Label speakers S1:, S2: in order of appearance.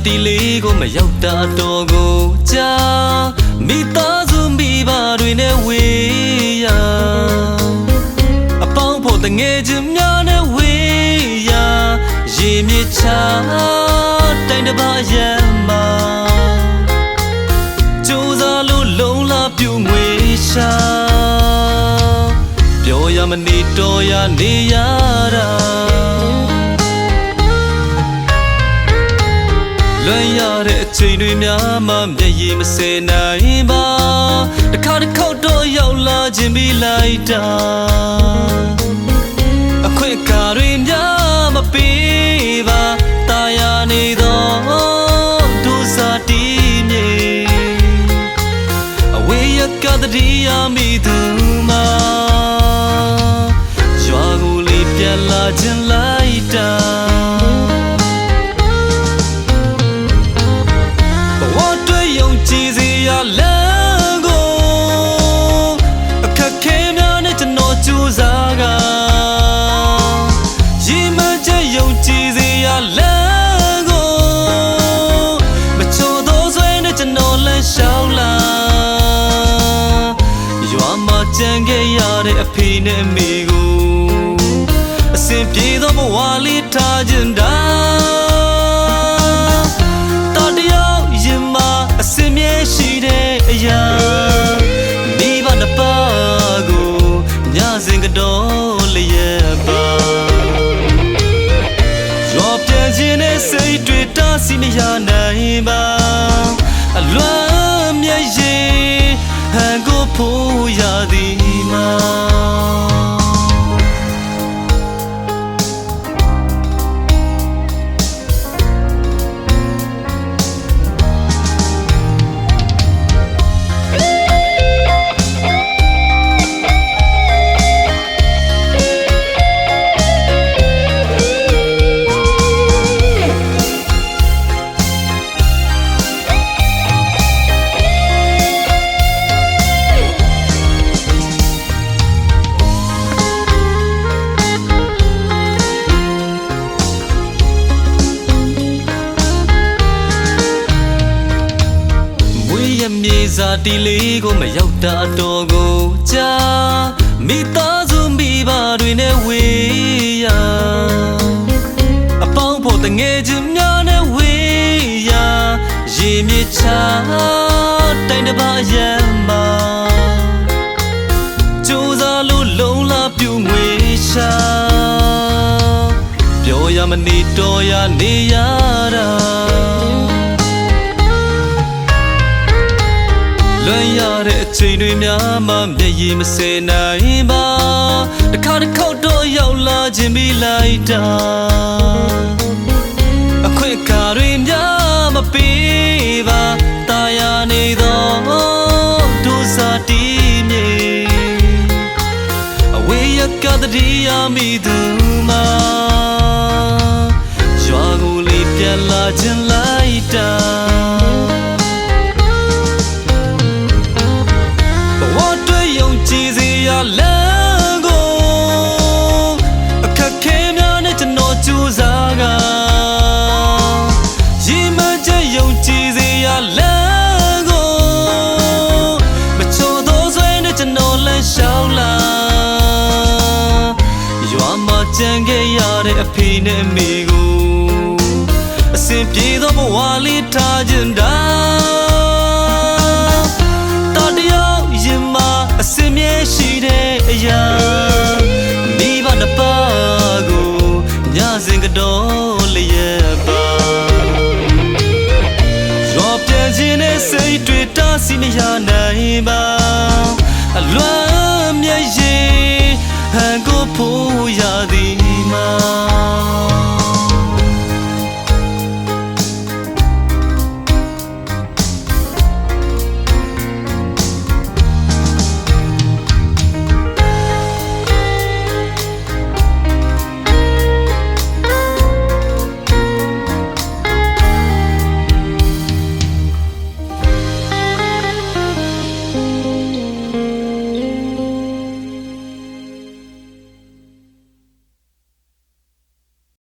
S1: တီလေးကိုမရောက်တာတော်ကိုကြာမိသားစုမိဘတွေနဲ့ဝေးရအပေါင်းဖို့တငယ်ချင်းများနဲ့ဝေးရရေမြေချတိုင်းတစ်ပါးရမ်းမှာကြိုးစားလို့လုံလာပြုငွေရှာပြောရမနေတော်ရနေရတာလွန်ရတဲ့အချိန်တွေများမှမျက်ရည်မစဲနိုင်ပါတစ်ခါတစ်ခေါက်တော့ရောက်လာခြင်းပြီးလိုက်တာအခွင့်အခါတွေများမပေးပါတာယာနေတော့ဒုစာတီးမြေအဝေးရကတည်းကမိသူမှာရွာကိုလေးပြန်လာခြင်းလိုက်တာကြံခဲ့ရတဲ့အဖေနဲ့အမေကိုအစင်ပြေသောဘဝလေးထားခြင်းတာတော်တရားရင်မှာအစင်မြဲရှိတဲ့အရာမိဘနှစ်ပါးကိုညစဉ်ကတော်လျက်ပါရောပြန်ခြင်းနဲ့စိတ်တွေတားဆီးမရနိုင်ပါအလွမ်းမြတ်ရဲ့ဟန်ကိုဖို့ရသည်မှာမြေစာတီလေးကိုမရောက်တာတော်ကိုကြာမိသားစုမိဘတွေနဲ့ဝေးရအပေါင်းဖို့တငယ်ချင်းများနဲ့ဝေးရရေမြေချတိုင်းတစ်ပါးရမ်းမှာကြိုးစားလို့လုံလာပြုငွေရှာပြောရမနေတော်ရနေရတာလွန်ရတဲ့အချိန်တွေများမှမျက်ရည်မစဲနိုင်ပါတစ်ခါတစ်ခေါက်တော့ရောက်လာခြင်းပြီးလိုက်တာအခွင့်အခါတွေများမပေးပါတာယာနေတော့ဒုစာတီးမြေအဝေးရကတည်းကမိသူမှာရွာကိုလေးပြန်လာခြင်းလိုက်တာလမ်းကိုအခက်ခဲများနဲ့ကျွန်တော်ကြိုးစားကရည်မှန်းချက်ယုံကြည်စေရလမ်းကိုမချို့သောဆွဲနဲ့ကျွန်တော်လမ်းလျှောက်လာရွာမှာကြံခဲ့ရတဲ့အဖေနဲ့အမေကိုအစင်ပြေသောဘဝလေးထားခြင်းတာတော်တရားရင်မှာအစင်မြဲရှိတဲ့အရာမိဘနှစ်ပါးကိုညစဉ်ကတော်လျက်ပါရောပြန်ခြင်းနဲ့စိတ်တွေတားဆီးမရနိုင်ပါအလွမ်းမြတ်ရဲ့ဟန်